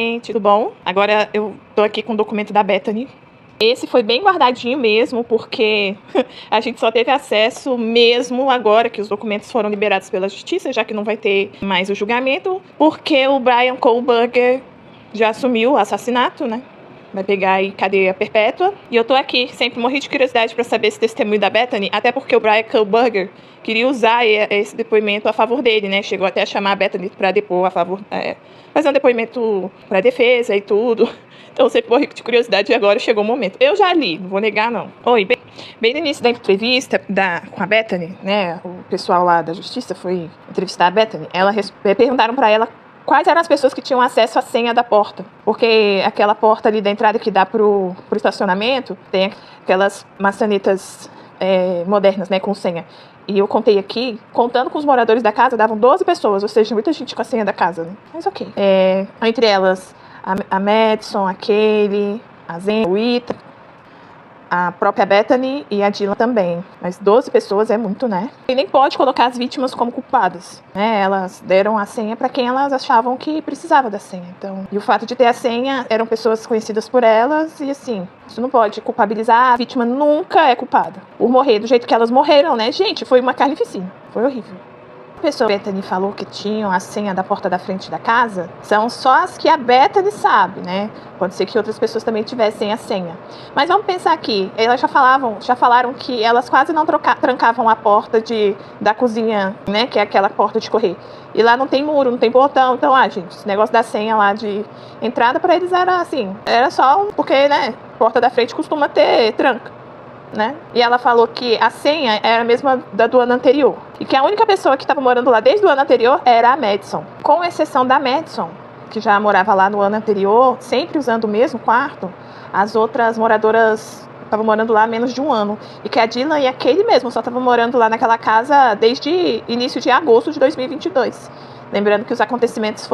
Gente, tudo bom? Agora eu tô aqui com o documento da Bethany. Esse foi bem guardadinho mesmo, porque a gente só teve acesso mesmo agora que os documentos foram liberados pela justiça, já que não vai ter mais o julgamento, porque o Bryan Kohberger já assumiu o assassinato, né? Vai pegar aí cadeia perpétua. E eu tô aqui, sempre morri de curiosidade para saber esse testemunho da Bethany, até porque o Bryan Kohberger queria usar esse depoimento a favor dele, né? Chegou até a chamar a Bethany para depor a favor, fazer um depoimento para defesa e tudo. Então eu sempre morri de curiosidade e agora chegou o momento. Eu já li, não vou negar não. Oi, bem no início da entrevista com a Bethany, né? O pessoal lá da justiça foi entrevistar a Bethany. Perguntaram para ela quais eram as pessoas que tinham acesso à senha da porta. Porque aquela porta ali da entrada que dá pro estacionamento tem aquelas maçanetas modernas, né, com senha. E eu contei aqui, contando com os moradores da casa, davam 12 pessoas, ou seja, muita gente com a senha da casa, né? Mas ok. Entre elas, a Madison, a Kaylee, a Zena, o Ita, a própria Bethany e a Dylan também. Mas 12 pessoas é muito, né? E nem pode colocar as vítimas como culpadas, né? Elas deram a senha para quem elas achavam que precisava da senha. Então, e o fato de ter a senha, eram pessoas conhecidas por elas e assim, isso não pode culpabilizar. A vítima nunca é culpada por morrer do jeito que elas morreram, né? Gente, foi uma carnificina. Foi horrível. A pessoa que a Bethany falou que tinham a senha da porta da frente da casa são só as que a Bethany sabe, né? Pode ser que outras pessoas também tivessem a senha. Mas vamos pensar aqui, elas já falaram que elas quase não trancavam a porta da cozinha, né? Que é aquela porta de correr. E lá não tem muro, não tem portão. Então, gente, esse negócio da senha lá de entrada para eles era assim, era só porque, né? Porta da frente costuma ter tranca. Né? E ela falou que a senha era a mesma da do ano anterior. E que a única pessoa que estava morando lá desde o ano anterior era a Madison. Com exceção da Madison, que já morava lá no ano anterior, sempre usando o mesmo quarto, as outras moradoras estavam morando lá há menos de um ano. E que a Dylan e a Kaylee mesmo só estavam morando lá naquela casa desde início de agosto de 2022. Lembrando que os acontecimentos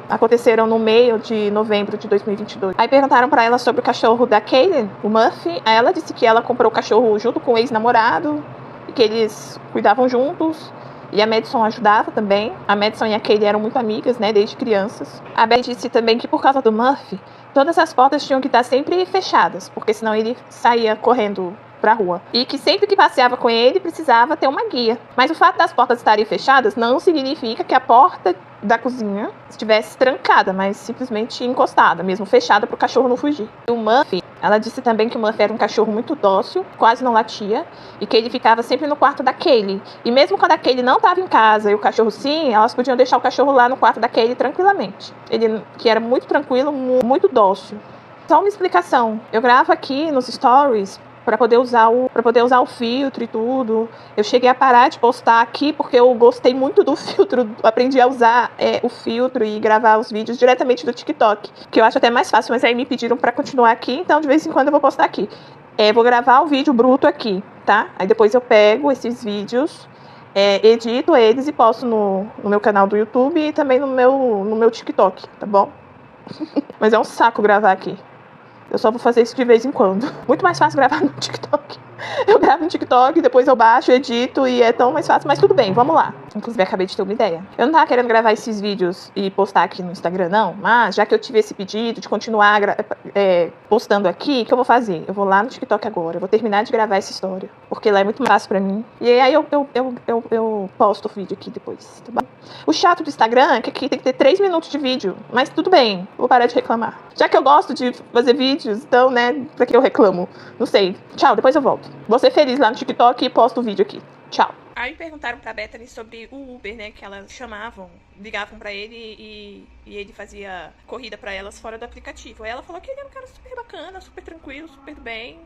aconteceram no meio de novembro de 2022. Aí perguntaram pra ela sobre o cachorro da Kaylee, o Murphy. Aí ela disse que ela comprou o cachorro junto com o ex-namorado e que eles cuidavam juntos. E a Madison ajudava também. A Madison e a Kaylee eram muito amigas, né, desde crianças. A Beth disse também que por causa do Murphy, todas as portas tinham que estar sempre fechadas, porque senão ele saía correndo pra rua. E que sempre que passeava com ele, precisava ter uma guia. Mas o fato das portas estarem fechadas não significa que a porta da cozinha estivesse trancada, mas simplesmente encostada, mesmo fechada para o cachorro não fugir. E o Murphy, ela disse também que o Murphy era um cachorro muito dócil, quase não latia, e que ele ficava sempre no quarto da Kaylee. E mesmo quando a Kaylee não estava em casa e o cachorro sim, elas podiam deixar o cachorro lá no quarto da Kaylee tranquilamente. Ele, que era muito tranquilo, muito dócil. Só uma explicação. Eu gravo aqui nos stories para poder usar o filtro e tudo. Eu cheguei a parar de postar aqui porque eu gostei muito do filtro, aprendi a usar o filtro e gravar os vídeos diretamente do TikTok, que eu acho até mais fácil, mas aí me pediram para continuar aqui, então de vez em quando eu vou postar aqui. Vou gravar o vídeo bruto aqui, tá? Aí depois eu pego esses vídeos, edito eles e posto no meu canal do YouTube e também no meu TikTok, tá bom? Mas é um saco gravar aqui. Eu só vou fazer isso de vez em quando. Muito mais fácil gravar no TikTok. Eu gravo no TikTok, depois eu baixo, edito e é tão mais fácil. Mas tudo bem, vamos lá. Inclusive, acabei de ter uma ideia. Eu não tava querendo gravar esses vídeos e postar aqui no Instagram, não. Mas, já que eu tive esse pedido de continuar postando aqui, o que eu vou fazer? Eu vou lá no TikTok agora. Eu vou terminar de gravar essa história. Porque lá é muito mais fácil pra mim. E aí eu posto o vídeo aqui depois, tá bom? O chato do Instagram é que aqui tem que ter 3 minutos de vídeo. Mas tudo bem, vou parar de reclamar. Já que eu gosto de fazer vídeos, então, né, pra que eu reclamo? Não sei. Tchau, depois eu volto. Vou ser feliz lá no TikTok e posto o vídeo aqui. Tchau. Aí perguntaram pra Bethany sobre o Uber, né, que elas ligavam pra ele e ele fazia corrida pra elas fora do aplicativo. Aí ela falou que ele era um cara super bacana, super tranquilo, super do bem,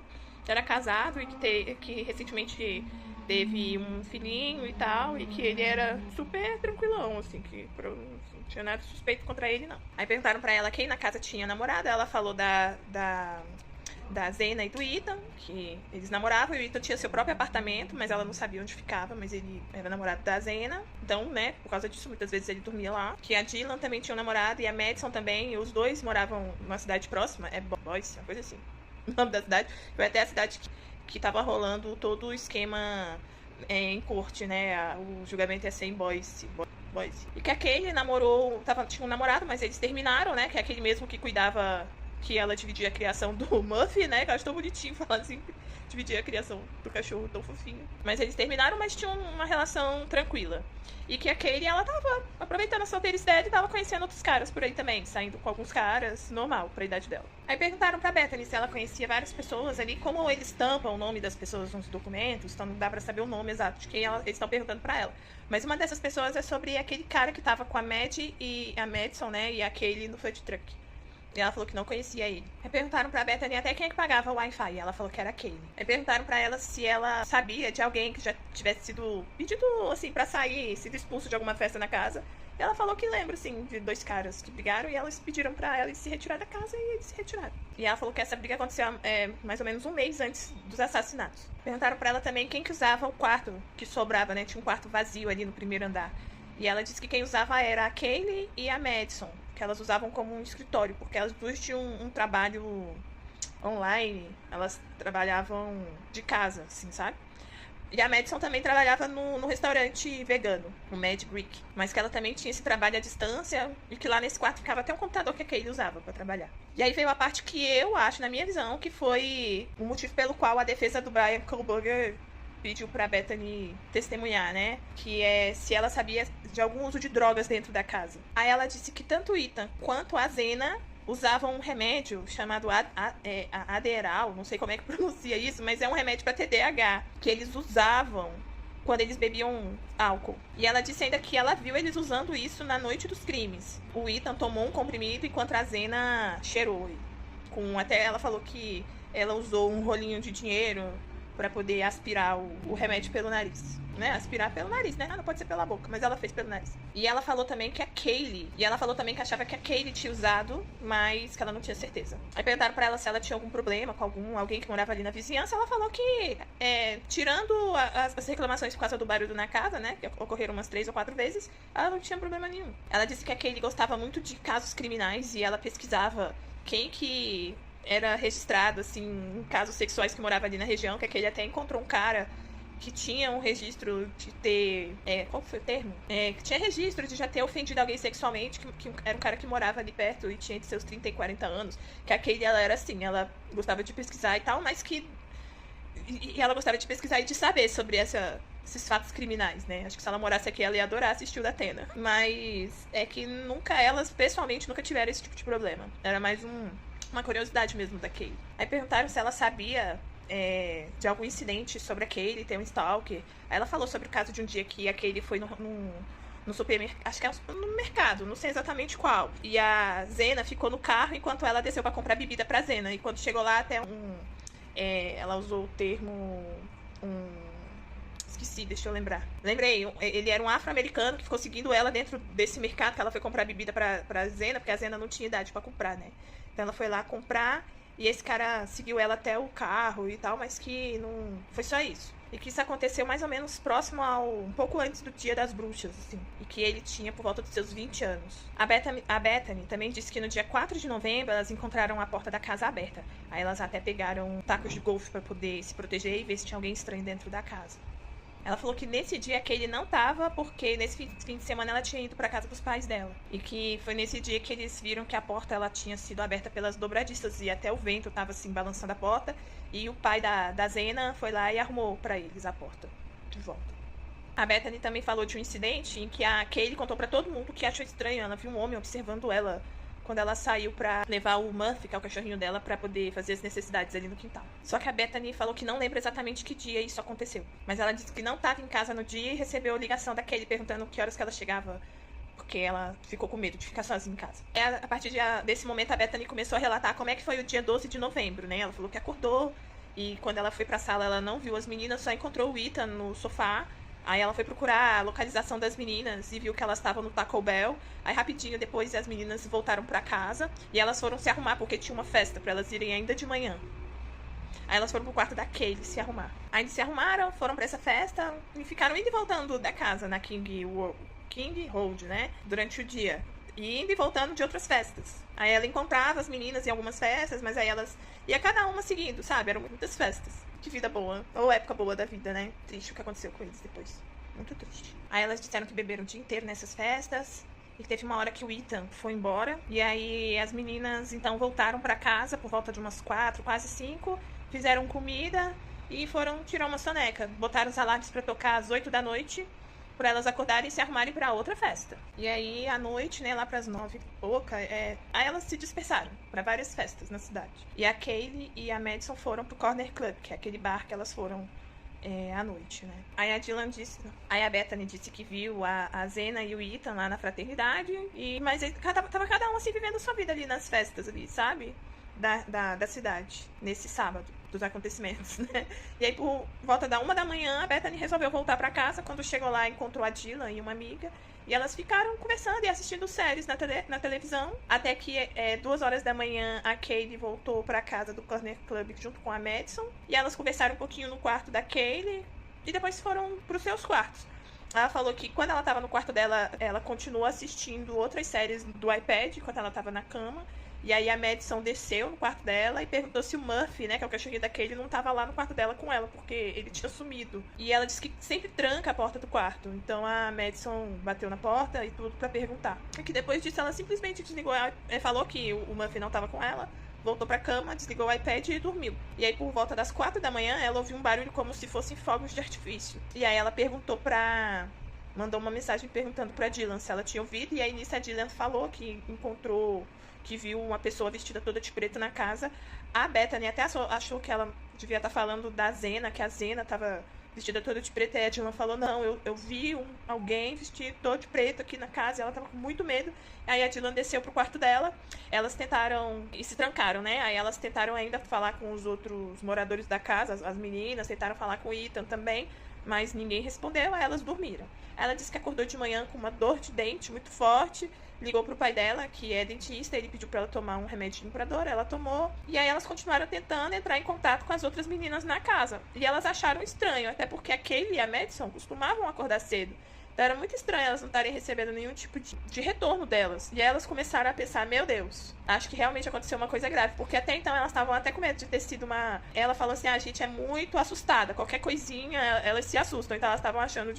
era casado e que recentemente teve um filhinho e tal, e que ele era super tranquilão, assim, que não tinha nada suspeito contra ele, não. Aí perguntaram pra ela quem na casa tinha namorada, ela falou da Zena e do Ethan, que eles namoravam, e o Ethan tinha seu próprio apartamento, mas ela não sabia onde ficava, mas ele era namorado da Zena, então, né, por causa disso, muitas vezes ele dormia lá. Que a Dylan também tinha um namorado, e a Madison também, e os dois moravam numa cidade próxima, Boise, uma coisa assim, o nome da cidade, foi até a cidade que tava rolando todo o esquema em corte, né, o julgamento ia ser em Boise. Boise. E que a Kaylee tinha um namorado, mas eles terminaram, né? Que é aquele mesmo que cuidava, que ela dividia a criação do Muffy, né? Que eu acho tão bonitinho falar assim, dividia a criação do cachorro tão fofinho. Mas eles terminaram, mas tinham uma relação tranquila. E que a Kaylee, ela tava aproveitando a solteirice dela e tava conhecendo outros caras por aí também, saindo com alguns caras, normal, pra idade dela. Aí perguntaram pra Bethany se ela conhecia várias pessoas ali, como eles tampam o nome das pessoas nos documentos, então não dá pra saber o nome exato de quem eles estão perguntando pra ela. Mas uma dessas pessoas é sobre aquele cara que tava com a Madison, né, e a Kaylee no food truck. E ela falou que não conhecia ele. Aí perguntaram pra Bethany até quem é que pagava o Wi-Fi. E ela falou que era a Kaylee. Aí perguntaram pra ela se ela sabia de alguém que já tivesse sido pedido, assim, pra sair, sido expulso de alguma festa na casa. E ela falou que lembra, assim, de 2 caras que brigaram e elas pediram pra ela se retirar da casa e eles se retiraram. E ela falou que essa briga aconteceu mais ou menos um mês antes dos assassinatos. Perguntaram pra ela também quem que usava o quarto que sobrava, né? Tinha um quarto vazio ali no primeiro andar. E ela disse que quem usava era a Kaylee e a Madison, que elas usavam como um escritório, porque elas duas tinham um trabalho online, elas trabalhavam de casa, assim, sabe? E a Madison também trabalhava no restaurante vegano, no Mad Greek, mas que ela também tinha esse trabalho à distância e que lá nesse quarto ficava até um computador que a Kaylee usava pra trabalhar. E aí veio a parte que eu acho, na minha visão, que foi o motivo pelo qual a defesa do Bryan Kohberger pediu pra Bethany testemunhar, né? Que é se ela sabia de algum uso de drogas dentro da casa. Aí ela disse que tanto o Ethan quanto a Zena usavam um remédio chamado Adderall, não sei como é que pronuncia isso, mas é um remédio pra TDAH, que eles usavam quando eles bebiam álcool. E ela disse ainda que ela viu eles usando isso na noite dos crimes. O Ethan tomou um comprimido enquanto a Zena cheirou. Até ela falou que ela usou um rolinho de dinheiro pra poder aspirar o remédio pelo nariz, né? Aspirar pelo nariz, né? Não pode ser pela boca, mas ela fez pelo nariz. E ela falou também que a Kaylee... E ela falou também que achava que a Kaylee tinha usado, mas que ela não tinha certeza. Aí perguntaram pra ela se ela tinha algum problema com alguém que morava ali na vizinhança. Ela falou que, tirando as reclamações por causa do barulho na casa, né? Que ocorreram umas 3 ou 4 vezes, ela não tinha problema nenhum. Ela disse que a Kaylee gostava muito de casos criminais e ela pesquisava quem que era registrado, assim, em casos sexuais que morava ali na região, que ele até encontrou um cara que tinha um registro de ter... qual foi o termo? Que tinha registro de já ter ofendido alguém sexualmente, que era um cara que morava ali perto e tinha entre seus 30 e 40 anos. Que a Kaylee, ela era assim, ela gostava de pesquisar e tal, mas que... E ela gostava de pesquisar e de saber sobre esses fatos criminais, né? Acho que se ela morasse aqui, ela ia adorar assistir o da Atena. Mas é que elas, pessoalmente, nunca tiveram esse tipo de problema. Era mais uma curiosidade mesmo da Kaylee. Aí perguntaram se ela sabia de algum incidente sobre a Kaylee ter um stalker. Aí ela falou sobre o caso de um dia que a Kaylee foi no supermercado, acho que é no mercado, não sei exatamente qual. E a Zena ficou no carro enquanto ela desceu pra comprar bebida pra Zena. E quando chegou lá, até ela usou o termo esqueci, deixa eu lembrar. Lembrei, ele era um afro-americano que ficou seguindo ela dentro desse mercado que ela foi comprar bebida pra Zena, porque a Zena não tinha idade pra comprar, né? Então ela foi lá comprar e esse cara seguiu ela até o carro e tal, mas que não... Foi só isso. E que isso aconteceu mais ou menos próximo um pouco antes do Dia das Bruxas, assim. E que ele tinha por volta dos seus 20 anos. A Bethany também disse que no dia 4 de novembro elas encontraram a porta da casa aberta. Aí elas até pegaram tacos de golfe pra poder se proteger e ver se tinha alguém estranho dentro da casa. Ela falou que nesse dia que ele não tava, porque nesse fim de semana ela tinha ido pra casa dos pais dela. E que foi nesse dia que eles viram que a porta ela tinha sido aberta pelas dobradiças e até o vento tava assim balançando a porta. E o pai da Zena foi lá e arrumou pra eles a porta de volta. A Bethany também falou de um incidente em que a Kaylee contou pra todo mundo que achou estranho. Ela viu um homem observando ela quando ela saiu pra levar o Muffy, que é o cachorrinho dela, pra poder fazer as necessidades ali no quintal. Só que a Bethany falou que não lembra exatamente que dia isso aconteceu. Mas ela disse que não estava em casa no dia e recebeu a ligação da Kaylee perguntando que horas que ela chegava, porque ela ficou com medo de ficar sozinha em casa. A partir desse momento, a Bethany começou a relatar como é que foi o dia 12 de novembro, né? Ela falou que acordou e quando ela foi pra sala, ela não viu as meninas, só encontrou o Ethan no sofá. Aí ela foi procurar a localização das meninas e viu que elas estavam no Taco Bell. Aí rapidinho depois as meninas voltaram pra casa e elas foram se arrumar porque tinha uma festa pra elas irem ainda de manhã. Aí elas foram pro quarto da Kaylee se arrumar. Aí eles se arrumaram, foram pra essa festa e ficaram indo e voltando da casa na King Road, né? Durante o dia. E indo e voltando de outras festas. Aí ela encontrava as meninas em algumas festas, mas aí elas... ia cada uma seguindo, sabe? Eram muitas festas. Que vida boa. Ou época boa da vida, né? Triste o que aconteceu com eles depois. Muito triste. Aí elas disseram que beberam o dia inteiro nessas festas. E teve uma hora que o Ethan foi embora. E aí as meninas então voltaram pra casa por volta de umas 4, quase 5. Fizeram comida e foram tirar uma soneca. Botaram os alarmes pra tocar às 8 da noite, pra elas acordarem e se arrumarem pra outra festa. E aí, à noite, né, lá pras 9 e pouca, aí elas se dispersaram pra várias festas na cidade. E a Kaylee e a Madison foram pro Corner Club, que é aquele bar que elas foram à noite, né? Aí a Dylan disse... Aí a Bethany disse que viu a Zena e o Ethan lá na fraternidade. Mas tava cada um assim vivendo a sua vida ali nas festas ali, sabe? Da cidade, nesse sábado dos acontecimentos, né? E aí, por volta da 1 da manhã, a Bethany resolveu voltar pra casa. Quando chegou lá, encontrou a Dylan e uma amiga. E elas ficaram conversando e assistindo séries na televisão. Até que 2 horas da manhã, a Kaylee voltou pra casa do Corner Club junto com a Madison. E elas conversaram um pouquinho no quarto da Kaylee. E depois foram pros seus quartos. Ela falou que quando ela tava no quarto dela, ela continuou assistindo outras séries do iPad enquanto ela tava na cama. E aí a Madison desceu no quarto dela e perguntou se o Murphy, né, que é o cachorrinho da Kaylee, não tava lá no quarto dela com ela, porque ele tinha sumido. E ela disse que sempre tranca a porta do quarto. Então a Madison bateu na porta e tudo pra perguntar. E que depois disso ela simplesmente desligou, falou que o Murphy não tava com ela, voltou pra cama, desligou o iPad e dormiu. E aí por volta das 4 da manhã ela ouviu um barulho como se fossem fogos de artifício. E aí ela mandou uma mensagem perguntando pra Dylan se ela tinha ouvido. E aí nisso a Dylan falou que que viu uma pessoa vestida toda de preto na casa. A Bethany até achou que ela devia estar falando da Zena, que a Zena estava vestida toda de preto. E a Dylan falou, não, eu vi alguém vestido todo de preto aqui na casa. E ela estava com muito medo. Aí a Dylan desceu pro quarto dela. Elas tentaram, e se trancaram, né? Aí elas tentaram ainda falar com os outros moradores da casa, as meninas, tentaram falar com o Ethan também, mas ninguém respondeu, aí elas dormiram. Ela disse que acordou de manhã com uma dor de dente muito forte, ligou pro pai dela, que é dentista, ele pediu pra ela tomar um remedinho pra dor, ela tomou, e aí elas continuaram tentando entrar em contato com as outras meninas na casa. E elas acharam estranho, até porque a Kaylee e a Madison costumavam acordar cedo. Então era muito estranho elas não estarem recebendo nenhum tipo de retorno delas. E aí elas começaram a pensar, meu Deus, acho que realmente aconteceu uma coisa grave. Porque até então elas estavam até com medo de ter sido uma... Ela falou assim, a gente é muito assustada. Qualquer coisinha, elas se assustam. Então elas estavam achando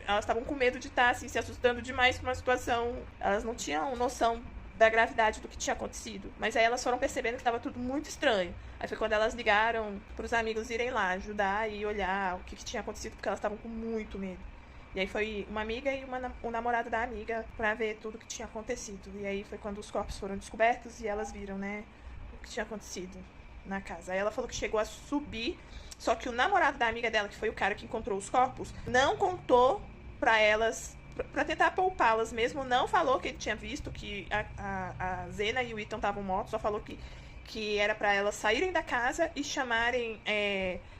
elas estavam com medo de estar assim, se assustando demais com uma situação. Elas não tinham noção da gravidade do que tinha acontecido. Mas aí elas foram percebendo que estava tudo muito estranho. Aí foi quando elas ligaram para os amigos irem lá ajudar e olhar o que tinha acontecido, porque elas estavam com muito medo. E aí foi uma amiga e o namorado da amiga pra ver tudo que tinha acontecido. E aí foi quando os corpos foram descobertos e elas viram, né, o que tinha acontecido na casa. Aí ela falou que chegou a subir, só que o namorado da amiga dela, que foi o cara que encontrou os corpos, não contou pra elas, pra tentar poupá-las mesmo, não falou que ele tinha visto que a Zena e o Ethan estavam mortos, só falou que era pra elas saírem da casa e chamarem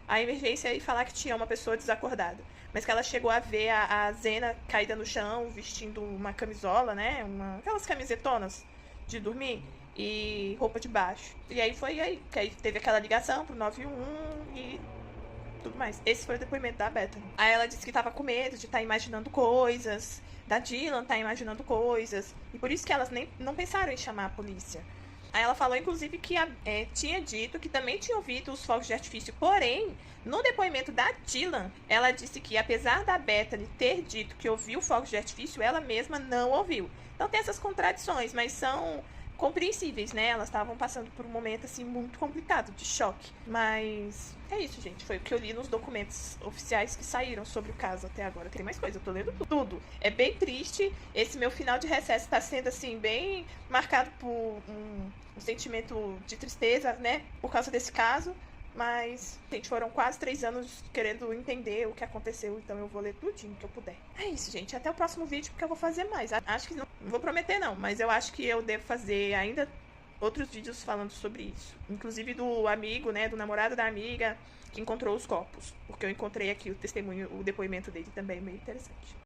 a emergência e falar que tinha uma pessoa desacordada. Mas que ela chegou a ver a Zena caída no chão, vestindo uma camisola, né? Aquelas camisetonas de dormir e roupa de baixo. E aí foi aí, que aí teve aquela ligação pro 91 e tudo mais. Esse foi o depoimento da Bethany. Aí ela disse que tava com medo de estar imaginando coisas, da Dylan tá imaginando coisas, e por isso que elas não pensaram em chamar a polícia. Aí ela falou, inclusive, que tinha dito que também tinha ouvido os fogos de artifício. Porém, no depoimento da Dylan, ela disse que, apesar da Bethany ter dito que ouviu fogos de artifício, ela mesma não ouviu. Então tem essas contradições, mas são compreensíveis, né? Elas estavam passando por um momento, assim, muito complicado, de choque. Mas é isso, gente. Foi o que eu li nos documentos oficiais que saíram sobre o caso até agora. Tem mais coisa, eu tô lendo tudo. É bem triste. Esse meu final de recesso tá sendo, assim, bem marcado por um sentimento de tristeza, né? Por causa desse caso. Mas, gente, foram quase 3 anos querendo entender o que aconteceu, então eu vou ler tudinho que eu puder. É isso, gente. Até o próximo vídeo, porque eu vou fazer mais. Acho que não vou prometer, não, mas eu acho que eu devo fazer ainda outros vídeos falando sobre isso. Inclusive do amigo, né, do namorado da amiga que encontrou os corpos. Porque eu encontrei aqui o testemunho, o depoimento dele também, meio interessante.